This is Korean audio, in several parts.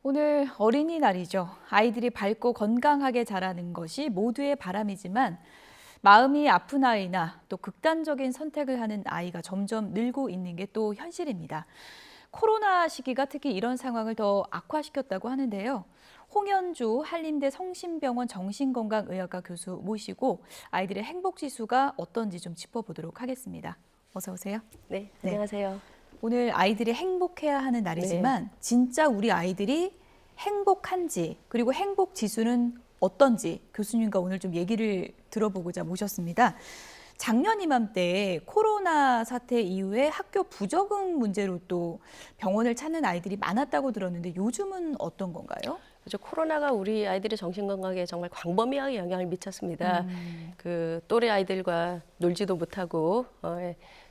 오늘 어린이날이죠. 아이들이 밝고 건강하게 자라는 것이 모두의 바람이지만 마음이 아픈 아이나 또 극단적인 선택을 하는 아이가 점점 늘고 있는 게 또 현실입니다. 코로나 시기가 특히 이런 상황을 더 악화시켰다고 하는데요. 홍현주 한림대 성심병원 정신건강의학과 교수 모시고 아이들의 행복지수가 어떤지 좀 짚어보도록 하겠습니다. 어서 오세요. 네, 네. 안녕하세요. 오늘 아이들이 행복해야 하는 날이지만 진짜 우리 아이들이 행복한지 그리고 행복 지수는 어떤지 교수님과 오늘 좀 얘기를 들어보고자 모셨습니다. 작년 이맘때 코로나 사태 이후에 학교 부적응 문제로 또 병원을 찾는 아이들이 많았다고 들었는데 요즘은 어떤 건가요? 그렇죠. 코로나가 우리 아이들의 정신건강에 정말 광범위하게 영향을 미쳤습니다. 그 또래 아이들과 놀지도 못하고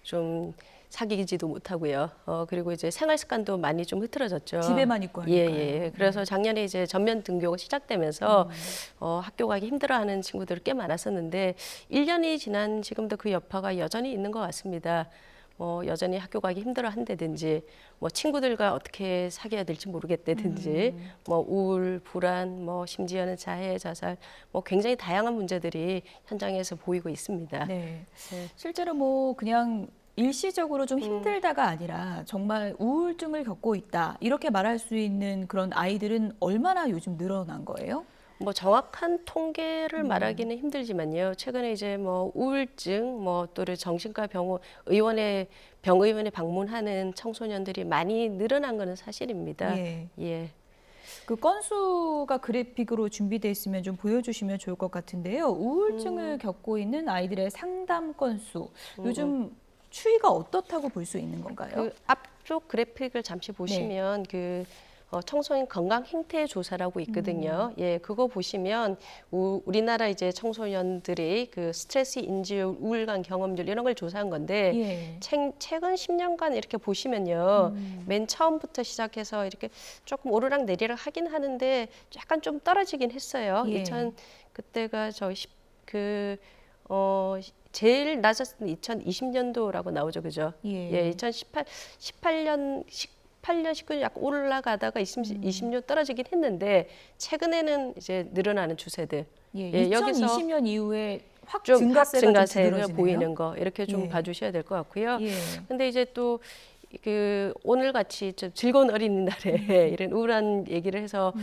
좀 사귀지도 못하고요. 그리고 이제 생활 습관도 많이 좀 흐트러졌죠. 집에만 있고 예, 하니까요. 예. 그래서 작년에 이제 전면 등교가 시작되면서 학교 가기 힘들어하는 친구들이 꽤 많았었는데 1년이 지난 지금도 그 여파가 여전히 있는 것 같습니다. 여전히 학교 가기 힘들어한다든지 친구들과 어떻게 사귀어야 될지 모르겠다든지 우울, 불안, 심지어는 자해, 자살 굉장히 다양한 문제들이 현장에서 보이고 있습니다. 네. 네. 실제로 그냥 일시적으로 좀 힘들다가 아니라 정말 우울증을 겪고 있다 이렇게 말할 수 있는 그런 아이들은 얼마나 요즘 늘어난 거예요? 정확한 통계를 말하기는 힘들지만요. 최근에 이제 우울증, 또는 정신과 병의원에 방문하는 청소년들이 많이 늘어난 것은 사실입니다. 예. 예. 그 건수가 그래픽으로 준비되어 있으면 좀 보여주시면 좋을 것 같은데요. 우울증을 겪고 있는 아이들의 상담 건수, 요즘 추이가 어떻다고 볼 수 있는 건가요? 그 앞쪽 그래픽을 잠시 보시면 그 청소년 건강 행태 조사라고 있거든요. 예, 그거 보시면 우리나라 이제 청소년들이 그 스트레스 인지 우울감 경험률 이런 걸 조사한 건데 예. 최근 10년간 이렇게 보시면요. 맨 처음부터 시작해서 이렇게 조금 오르락 내리락 하긴 하는데 약간 좀 떨어지긴 했어요. 예. 그때가 제일 낮았을 때 2020년도라고 나오죠. 그죠? 예. 18년 19년 약간 올라가다가 20년 떨어지긴 했는데 최근에는 이제 늘어나는 추세들. 예. 예, 2020년 이후에 확 좀 증가세가 좀 증가세가 두드러지네요. 보이는 거 이렇게 좀 예. 봐주셔야 될 것 같고요. 예. 근데 이제 또 그 오늘 같이 좀 즐거운 어린이날에 이런 우울한 얘기를 해서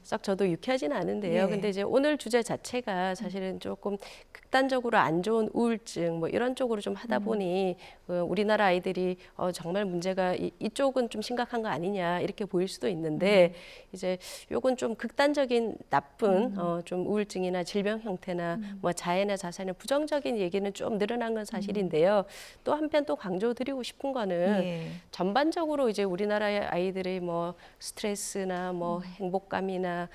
썩 저도 유쾌하지는 않은데요. 예. 근데 이제 오늘 주제 자체가 사실은 조금 극단적으로 안 좋은 우울증 이런 쪽으로 좀 하다 보니 우리나라 아이들이 정말 문제가 이쪽은 좀 심각한 거 아니냐 이렇게 보일 수도 있는데 이제 요건 좀 극단적인 나쁜 좀 우울증이나 질병 형태나 자해나 자살의 부정적인 얘기는 좀 늘어난 건 사실인데요. 또 한편 또 강조드리고 싶은 거는 예. 전반적으로 이제 우리나라의 아이들의 스트레스나 행복감이나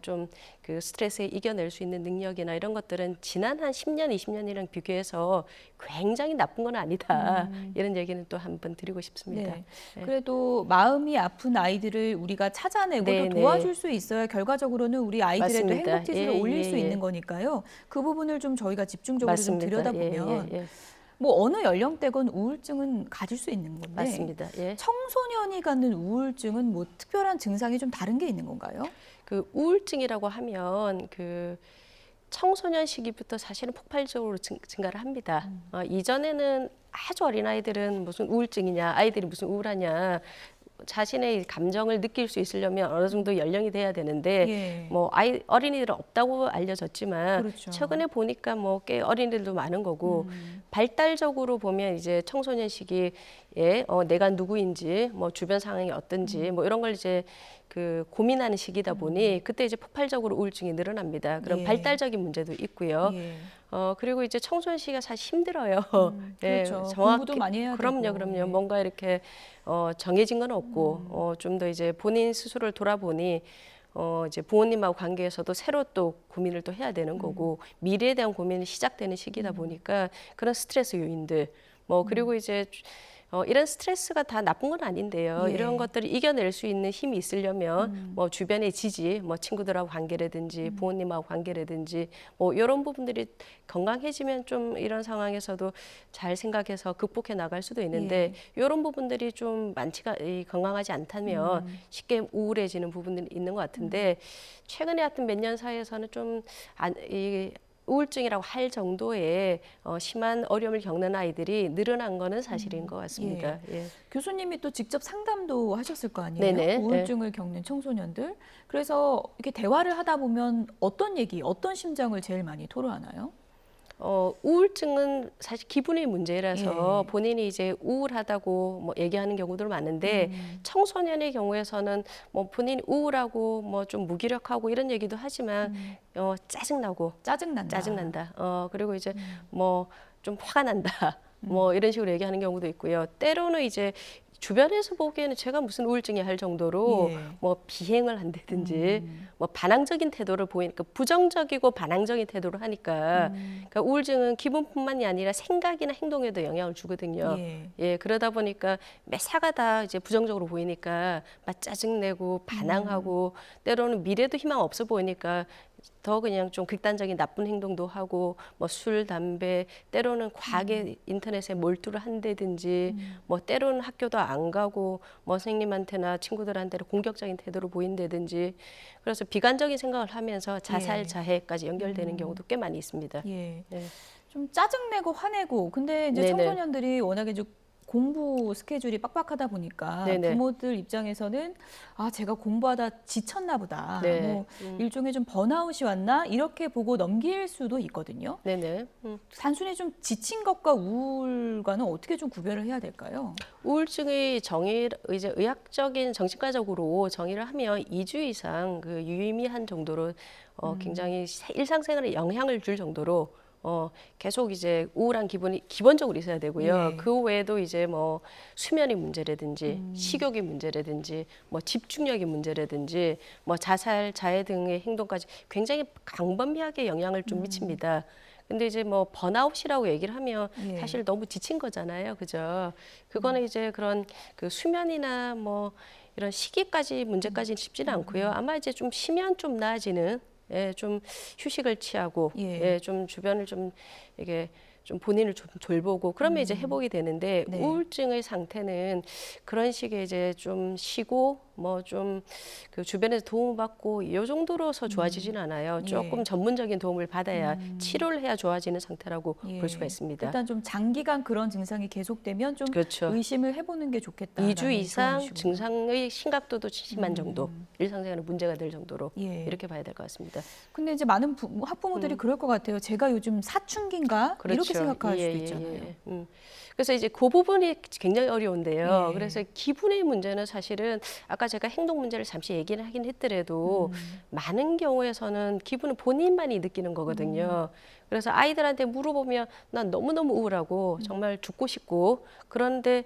좀 그 스트레스에 이겨낼 수 있는 능력이나 이런 것들은 지난 한 10년, 20년이랑 비교해서 굉장히 나쁜 건 아니다. 이런 얘기는 또 한번 드리고 싶습니다. 네. 네. 그래도 마음이 아픈 아이들을 우리가 찾아내고 네, 또 네. 도와줄 수 있어야 결과적으로는 우리 아이들의 또 맞습니다. 행복 지수를 예, 올릴 예, 수 예. 있는 거니까요. 그 부분을 좀 저희가 집중적으로 좀 맞습니다. 들여다보면 예. 어느 연령대건 우울증은 가질 수 있는 건데 맞습니다. 예. 청소년이 갖는 우울증은 특별한 증상이 좀 다른 게 있는 건가요? 그 우울증이라고 하면 그 청소년 시기부터 사실은 폭발적으로 증가를 합니다. 이전에는 아주 어린 아이들은 무슨 우울증이냐, 아이들이 무슨 우울하냐, 자신의 감정을 느낄 수 있으려면 어느 정도 연령이 돼야 되는데 예. 어린이들은 없다고 알려졌지만 그렇죠. 최근에 보니까 꽤 어린이들도 많은 거고 발달적으로 보면 이제 청소년 시기에 내가 누구인지 주변 상황이 어떤지 이런 걸 이제 그 고민하는 시기다 보니 그때 이제 폭발적으로 우울증이 늘어납니다. 그럼 예. 발달적인 문제도 있고요. 예. 그리고 이제 청소년 시기가 사실 힘들어요. 그렇죠. 공부도 많이 해야 그럼요, 되고. 그럼요. 예. 뭔가 이렇게 정해진 건 없고 좀 더 이제 본인 스스로를 돌아보니 이제 부모님하고 관계에서도 새로 또 고민을 또 해야 되는 거고 미래에 대한 고민이 시작되는 시기다 보니까 그런 스트레스 요인들 그리고 이제 이런 스트레스가 다 나쁜 건 아닌데요. 예. 이런 것들을 이겨낼 수 있는 힘이 있으려면 뭐 주변의 지지, 뭐 친구들하고 관계라든지 부모님하고 관계라든지 뭐 이런 부분들이 건강해지면 좀 이런 상황에서도 잘 생각해서 극복해 나갈 수도 있는데 이런 부분들이 좀 건강하지 않다면 쉽게 우울해지는 부분들이 있는 것 같은데 최근에 하여튼 몇 년 사이에서는 좀 우울증이라고 할 정도의 심한 어려움을 겪는 아이들이 늘어난 거는 사실인 것 같습니다. 예. 교수님이 또 직접 상담도 하셨을 거 아니에요? 네네. 우울증을 겪는 청소년들. 그래서 이렇게 대화를 하다 보면 어떤 얘기, 어떤 심정을 제일 많이 토로하나요? 우울증은 사실 기분의 문제라서 예. 본인이 이제 우울하다고 뭐 얘기하는 경우도 많은데 청소년의 경우에서는 뭐 본인이 우울하고 뭐 좀 무기력하고 이런 얘기도 하지만 짜증나고 짜증난다. 그리고 이제 뭐 좀 화가 난다. 뭐 이런 식으로 얘기하는 경우도 있고요. 때로는 이제 주변에서 보기에는 제가 무슨 우울증이 할 정도로 예. 뭐 비행을 한다든지 뭐 반항적인 태도를 보이니까 부정적이고 반항적인 태도를 하니까 그러니까 우울증은 기분뿐만이 아니라 생각이나 행동에도 영향을 주거든요. 예. 그러다 보니까 매사가 다 이제 부정적으로 보이니까 막 짜증내고 반항하고 때로는 미래도 희망 없어 보이니까 더 그냥 좀 극단적인 나쁜 행동도 하고 뭐 술, 담배, 때로는 과하게 인터넷에 몰두를 한다든지 뭐 때로는 학교도 안 가고 뭐 선생님한테나 친구들한테는 공격적인 태도를 보인다든지 그래서 비관적인 생각을 하면서 자살, 자해까지 연결되는 경우도 꽤 많이 있습니다. 예. 네. 좀 짜증내고 화내고 근데 이제 네네. 청소년들이 워낙에 좀 공부 스케줄이 빡빡하다 보니까 네네. 부모들 입장에서는 아 제가 공부하다 지쳤나 보다 네. 뭐 일종의 좀 번아웃이 왔나 이렇게 보고 넘길 수도 있거든요. 네네. 단순히 좀 지친 것과 우울과는 어떻게 좀 구별을 해야 될까요? 우울증의 이제 의학적인 정신과적으로 정의를 하면 2주 이상 그 유의미한 정도로 굉장히 일상생활에 영향을 줄 정도로 계속 이제 우울한 기분이 기본적으로 있어야 되고요. 예. 그 외에도 이제 뭐 수면의 문제라든지 식욕의 문제라든지 뭐 집중력의 문제라든지 뭐 자살, 자해 등의 행동까지 굉장히 광범위하게 영향을 좀 미칩니다. 근데 이제 뭐 번아웃이라고 얘기를 하면 예. 사실 너무 지친 거잖아요. 그죠? 그거는 이제 그런 그 수면이나 뭐 이런 식이까지 문제까지는 쉽지는 않고요. 아마 이제 좀 쉬면 좀 나아지는 좀 휴식을 취하고 예. 좀 주변을 좀 이게 좀 본인을 좀 돌보고 그러면 이제 회복이 되는데 네. 우울증의 상태는 그런 식의 이제 좀 쉬고 뭐 좀 그 주변에서 도움을 받고 이 정도로서 좋아지진 않아요. 조금 예. 전문적인 도움을 받아야 치료를 해야 좋아지는 상태라고 예. 볼 수가 있습니다. 일단 좀 장기간 그런 증상이 계속되면 좀 그렇죠. 의심을 해보는 게 좋겠다. 2주 이상 증상의 심각도도 심한 정도, 일상생활에 문제가 될 정도로 예. 이렇게 봐야 될 것 같습니다. 근데 이제 많은 학부모들이 그럴 것 같아요. 제가 요즘 사춘기인가 이렇게 그렇죠. 생각할 예, 수도 예, 있잖아요. 예. 그래서 이제 그 부분이 굉장히 어려운데요. 예. 그래서 기분의 문제는 사실은 아까 제가 행동 문제를 잠시 얘기를 하긴 했더라도 많은 경우에서는 기분은 본인만이 느끼는 거거든요. 그래서 아이들한테 물어보면 난 너무너무 우울하고 정말 죽고 싶고 그런데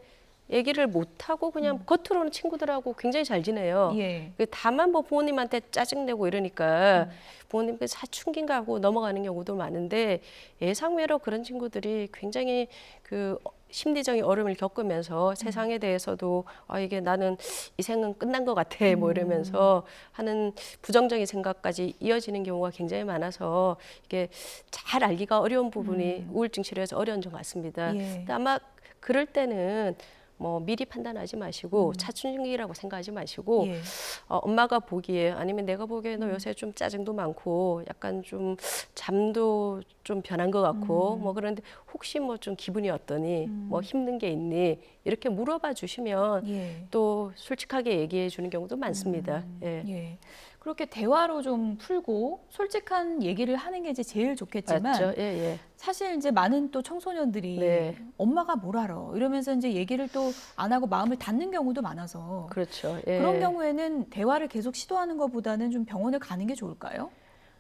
얘기를 못하고 그냥 겉으로는 친구들하고 굉장히 잘 지내요. 예. 다만 뭐 부모님한테 짜증내고 이러니까 부모님 그 사춘기인가 하고 넘어가는 경우도 많은데 예상외로 그런 친구들이 굉장히 그 심리적인 어려움을 겪으면서 세상에 대해서도 이게 나는 이 생은 끝난 것 같아 뭐 이러면서 하는 부정적인 생각까지 이어지는 경우가 굉장히 많아서 이게 잘 알기가 어려운 부분이 우울증 치료에서 어려운 점 같습니다. 예. 근데 아마 그럴 때는 뭐 미리 판단하지 마시고 사춘기라고 생각하지 마시고 예. 엄마가 보기에 아니면 내가 보기에 너 요새 좀 짜증도 많고 약간 좀 잠도 좀 변한 것 같고 뭐 그런데 혹시 뭐 좀 기분이 어떠니 뭐 힘든 게 있니 이렇게 물어봐 주시면 예. 또 솔직하게 얘기해 주는 경우도 많습니다. 예. 예. 그렇게 대화로 좀 풀고 솔직한 얘기를 하는 게 이제 제일 좋겠지만 맞죠? 예, 예. 사실 이제 많은 또 청소년들이 네. 엄마가 뭘 알아 이러면서 이제 얘기를 또 안 하고 마음을 닫는 경우도 많아서 그렇죠. 예. 그런 경우에는 대화를 계속 시도하는 것보다는 좀 병원을 가는 게 좋을까요?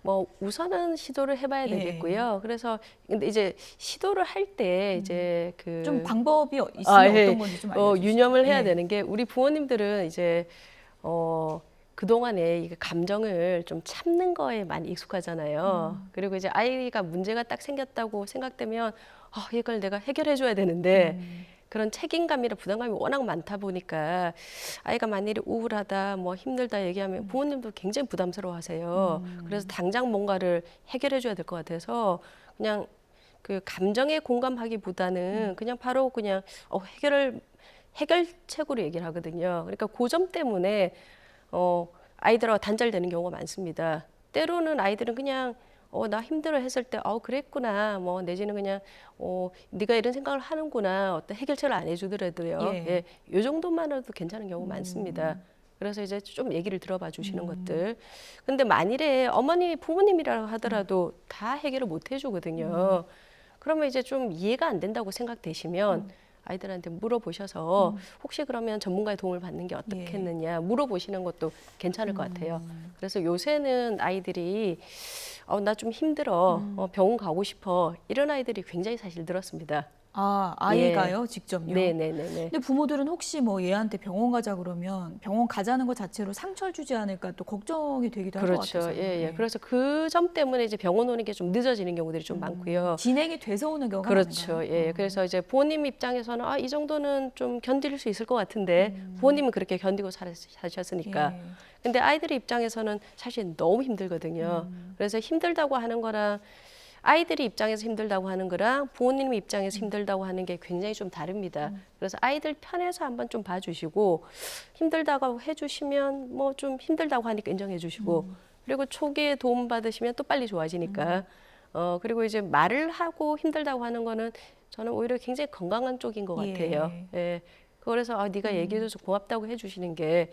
뭐 우선은 시도를 해봐야 예. 되겠고요. 그래서 근데 이제 시도를 할 때 이제 그 좀 방법이 있으면 예. 어떤 건지 좀 알려주시죠. 유념을 해야 예. 되는 게 우리 부모님들은 이제 그동안에 이 감정을 좀 참는 거에 많이 익숙하잖아요. 그리고 이제 아이가 문제가 딱 생겼다고 생각되면 이걸 내가 해결해 줘야 되는데 그런 책임감이나 부담감이 워낙 많다 보니까 아이가 만일에 우울하다, 뭐 힘들다 얘기하면 부모님도 굉장히 부담스러워하세요. 그래서 당장 뭔가를 해결해 줘야 될 것 같아서 그냥 그 감정에 공감하기보다는 그냥 바로 그냥 해결책으로 얘기를 하거든요. 그러니까 그 점 때문에 아이들하고 단절되는 경우가 많습니다. 때로는 아이들은 그냥 나 힘들어 했을 때 그랬구나, 뭐 내지는 그냥 네가 이런 생각을 하는구나, 어떤 해결책을 안 해주더라도요. 예, 요 정도만으로도 괜찮은 경우 많습니다. 그래서 이제 좀 얘기를 들어봐 주시는 것들. 근데 만일에 부모님이라고 하더라도 다 해결을 못 해주거든요. 그러면 이제 좀 이해가 안 된다고 생각되시면 아이들한테 물어보셔서 혹시 그러면 전문가의 도움을 받는 게 어떻겠느냐 물어보시는 것도 괜찮을 것 같아요. 그래서 요새는 아이들이 나 좀 힘들어, 병원 가고 싶어, 이런 아이들이 굉장히 사실 늘었습니다. 아이가요? 직접요? 네네네네. 근데 부모들은 혹시 뭐 얘한테 병원 가자 그러면 병원 가자는 것 자체로 상처를 주지 않을까 또 걱정이 되기도 할 것 그렇죠. 같아서. 예. 그래서 그 점 때문에 이제 병원 오는 게 좀 늦어지는 경우들이 좀 많고요. 진행이 돼서 오는 경우가 그렇죠. 많은가요? 예. 그래서 이제 부모님 입장에서는 이 정도는 좀 견딜 수 있을 것 같은데 부모님은 그렇게 견디고 사셨으니까. 예. 근데 아이들의 입장에서는 사실 너무 힘들거든요. 그래서 힘들다고 하는 거랑 아이들이 입장에서 힘들다고 하는 거랑 부모님 입장에서 힘들다고 하는 게 굉장히 좀 다릅니다. 그래서 아이들 편에서 한번 좀 봐주시고 힘들다고 해주시면 뭐 좀 힘들다고 하니까 인정해 주시고 그리고 초기에 도움 받으시면 또 빨리 좋아지니까 그리고 이제 말을 하고 힘들다고 하는 거는 저는 오히려 굉장히 건강한 쪽인 것 같아요. 예. 그래서 네가 얘기해줘서 고맙다고 해주시는 게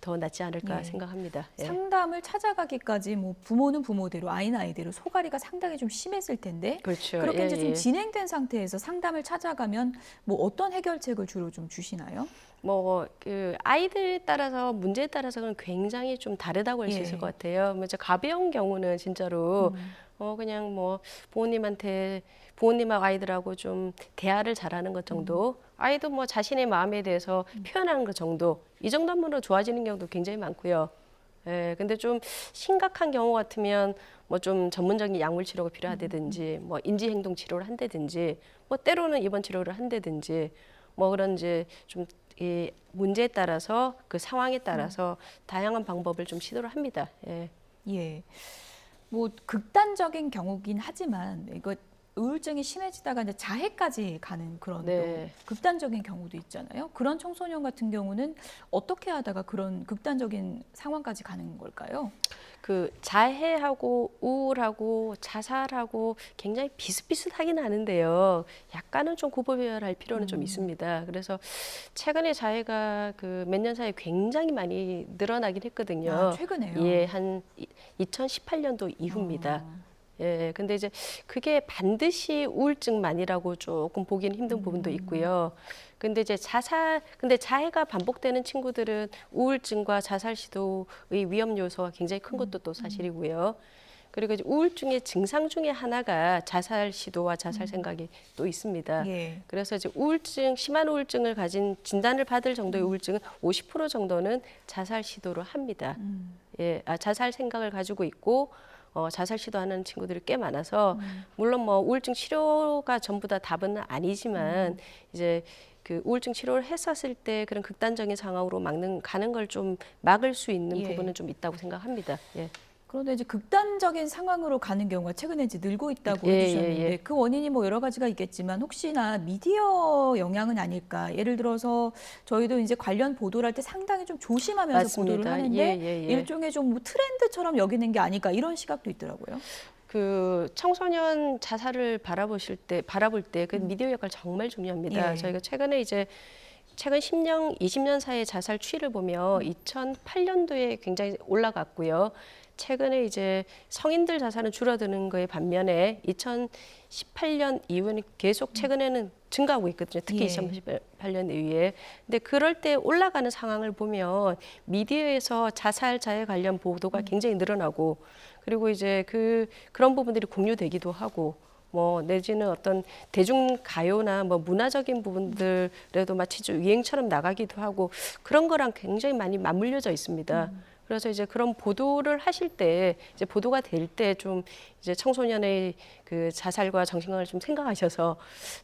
더 낫지 않을까 생각합니다. 예. 상담을 찾아가기까지 뭐 부모는 부모대로 아이는 아이대로 소갈이가 상당히 좀 심했을 텐데 그렇죠. 그렇게 이제 좀 예. 진행된 상태에서 상담을 찾아가면 뭐 어떤 해결책을 주로 좀 주시나요? 뭐 그 아이들에 따라서 문제에 따라서는 굉장히 좀 다르다고 할 수 있을 것 같아요. 뭐 이제 가벼운 경우는 진짜로 그냥 뭐 부모님하고 아이들하고 좀 대화를 잘하는 것 정도, 아이도 뭐 자신의 마음에 대해서 표현하는 것 정도, 이 정도만으로 좋아지는 경우도 굉장히 많고요. 예, 근데 좀 심각한 경우 같으면 뭐 좀 전문적인 약물 치료가 필요하다든지, 뭐 인지행동 치료를 한다든지, 뭐 때로는 입원 치료를 한다든지, 뭐 그런 이제 좀 이 문제에 따라서 그 상황에 따라서 다양한 방법을 좀 시도를 합니다. 예. 예. 뭐 극단적인 경우긴 하지만 이거 우울증이 심해지다가 이제 자해까지 가는 그런 네. 또 극단적인 경우도 있잖아요. 그런 청소년 같은 경우는 어떻게 하다가 그런 극단적인 상황까지 가는 걸까요? 그 자해하고 우울하고 자살하고 굉장히 비슷비슷하긴 하는데요. 약간은 좀 구분할 필요는 좀 있습니다. 그래서 최근에 자해가 그 몇 년 사이에 굉장히 많이 늘어나긴 했거든요. 최근에요? 예, 한 2018년도 이후입니다. 예, 근데 이제 그게 반드시 우울증만이라고 조금 보기는 힘든 부분도 있고요. 근데 이제 근데 자해가 반복되는 친구들은 우울증과 자살 시도의 위험 요소가 굉장히 큰 것도 또 사실이고요. 그리고 이제 우울증의 증상 중에 하나가 자살 시도와 자살 생각이 또 있습니다. 예. 그래서 이제 심한 우울증을 가진 진단을 받을 정도의 우울증은 50% 정도는 자살 시도를 합니다. 예, 자살 생각을 가지고 있고 자살 시도하는 친구들이 꽤 많아서 물론 뭐 우울증 치료가 전부 다 답은 아니지만 이제 그 우울증 치료를 했었을 때 그런 극단적인 상황으로 가는 걸 좀 막을 수 있는 부분은 좀 있다고 생각합니다. 예. 그런데 이제 극단적인 상황으로 가는 경우가 최근에 이제 늘고 있다고 예, 해주셨는데 예, 예. 그 원인이 뭐 여러 가지가 있겠지만 혹시나 미디어 영향은 아닐까? 예를 들어서 저희도 이제 관련 보도를 할 때 상당히 좀 조심하면서 맞습니다. 보도를 하는데 예. 일종의 좀 뭐 트렌드처럼 여기는 게 아닐까 이런 시각도 있더라고요. 그 청소년 자살을 바라볼 때 그 미디어 역할 정말 중요합니다. 예. 저희가 최근 10년, 20년 사이의 자살 추이를 보면 2008년도에 굉장히 올라갔고요. 최근에 이제 성인들 자살은 줄어드는 거에 반면에 2018년 이후에는 계속 최근에는 증가하고 있거든요. 특히 2018년 이후에. 근데 그럴 때 올라가는 상황을 보면 미디어에서 자해 관련 보도가 굉장히 늘어나고 그리고 이제 그런 부분들이 공유되기도 하고 뭐 내지는 어떤 대중 가요나 뭐 문화적인 부분들에도 마치 좀 유행처럼 나가기도 하고 그런 거랑 굉장히 많이 맞물려져 있습니다. 그래서 이제 그런 보도를 하실 때 이제 보도가 될 때 좀 이제 청소년의 그 자살과 정신건강을 좀 생각하셔서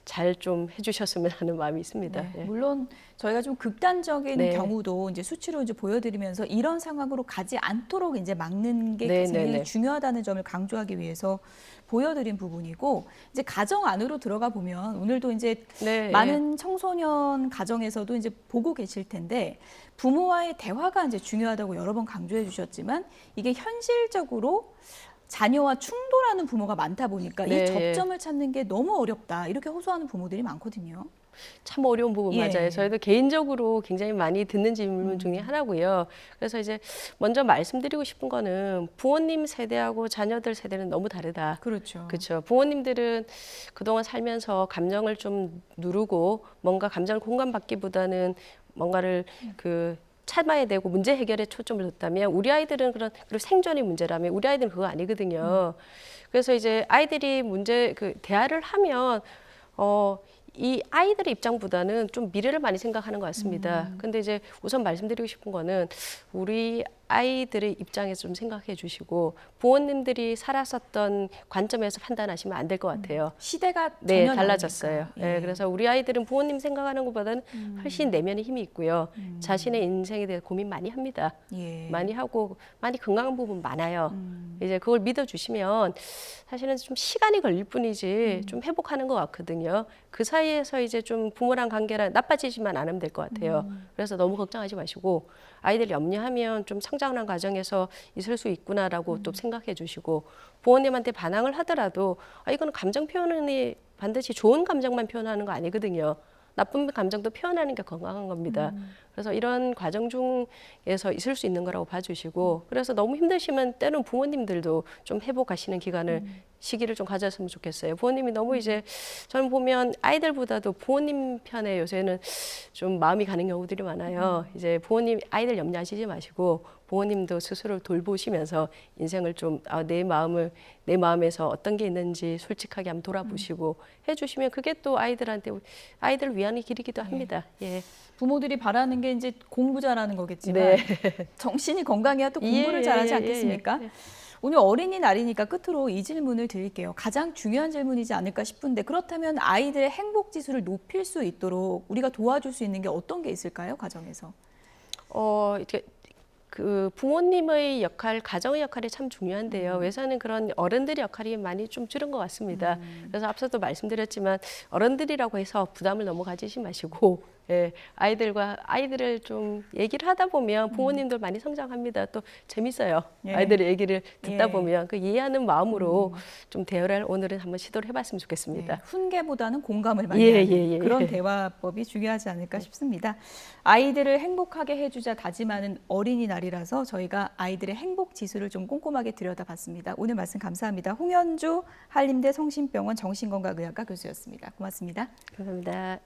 잘 좀 해주셨으면 하는 마음이 있습니다. 네, 예. 물론 저희가 좀 극단적인 네. 경우도 이제 수치로 이제 보여드리면서 이런 상황으로 가지 않도록 이제 막는 게 네, 굉장히 네, 네. 중요하다는 점을 강조하기 위해서 보여드린 부분이고 이제 가정 안으로 들어가 보면 오늘도 이제 네, 많은 청소년 가정에서도 이제 보고 계실 텐데 부모와의 대화가 이제 중요하다고 여러 번 강조해 주셨지만 이게 현실적으로 자녀와 충돌하는 부모가 많다 보니까 네, 이 접점을 찾는 게 너무 어렵다 이렇게 호소하는 부모들이 많거든요. 참 어려운 부분 예. 맞아요. 저희도 개인적으로 굉장히 많이 듣는 질문 중에 하나고요. 그래서 이제 먼저 말씀드리고 싶은 거는 부모님 세대하고 자녀들 세대는 너무 다르다. 그렇죠. 그렇죠. 부모님들은 그동안 살면서 감정을 좀 누르고 뭔가 감정을 공감받기보다는 뭔가를 그 참아야 되고 문제 해결에 초점을 뒀다면 우리 아이들은 그리고 생존이 문제라면 우리 아이들은 그거 아니거든요. 그래서 이제 아이들이 그 대화를 하면 이 아이들의 입장보다는 좀 미래를 많이 생각하는 것 같습니다. 근데 이제 우선 말씀드리고 싶은 거는 우리 아이들의 입장에서 좀 생각해 주시고 부모님들이 살았었던 관점에서 판단하시면 안 될 것 같아요. 시대가 네, 전혀 달라졌어요. 다르니까. 네, 그래서 우리 아이들은 부모님 생각하는 것보다는 훨씬 내면에 힘이 있고요. 자신의 인생에 대해 고민 많이 합니다. 예. 많이 하고 많이 건강한 부분 많아요. 이제 그걸 믿어주시면 사실은 좀 시간이 걸릴 뿐이지 좀 회복하는 것 같거든요. 그 사이에서 이제 좀 부모랑 관계가 나빠지지만 않으면 될 것 같아요. 그래서 너무 걱정하지 마시고 아이들 염려하면 좀 성장하는 과정에서 있을 수 있구나라고 또 생각해 주시고 부모님한테 반항을 하더라도 이거는 감정 표현이 반드시 좋은 감정만 표현하는 거 아니거든요. 나쁜 감정도 표현하는 게 건강한 겁니다. 그래서 이런 과정 중에서 있을 수 있는 거라고 봐주시고 그래서 너무 힘드시면 때로는 부모님들도 좀 회복하시는 기간을 시기를 좀 가졌으면 좋겠어요. 부모님이 너무 이제 저는 보면 아이들보다도 부모님 편에 요새는 좀 마음이 가는 경우들이 많아요. 이제 부모님 아이들 염려하시지 마시고 부모님도 스스로 돌보시면서 인생을 좀 내 마음에서 어떤 게 있는지 솔직하게 한번 돌아보시고 해주시면 그게 또 아이들 위안의 길이기도 합니다. 예. 부모들이 바라는 게 이제 공부 잘하는 거겠지만 네. 정신이 건강해야 또 공부를 예, 잘하지 예, 않겠습니까? 예, 예. 오늘 어린이날이니까 끝으로 이 질문을 드릴게요. 가장 중요한 질문이지 않을까 싶은데 그렇다면 아이들의 행복 지수를 높일 수 있도록 우리가 도와줄 수 있는 게 어떤 게 있을까요? 가정에서. 이렇게 그 부모님의 역할, 가정의 역할이 참 중요한데요. 외사는 그런 어른들의 역할이 많이 좀 줄은 것 같습니다. 그래서 앞서도 말씀드렸지만 어른들이라고 해서 부담을 너무 가지지 마시고 예, 아이들을 좀 얘기를 하다 보면 부모님들 많이 성장합니다. 또 재밌어요. 예. 아이들의 얘기를 듣다 예. 보면 그 이해하는 마음으로 좀 대화를 오늘은 한번 시도를 해봤으면 좋겠습니다. 네, 훈계보다는 공감을 많이 예, 하는 예, 예, 그런 예. 대화법이 중요하지 않을까 싶습니다. 아이들을 행복하게 해주자 다짐하는 어린이날이라서 저희가 아이들의 행복 지수를 좀 꼼꼼하게 들여다봤습니다. 오늘 말씀 감사합니다. 홍현주 한림대 성심병원 정신건강의학과 교수였습니다. 고맙습니다. 감사합니다.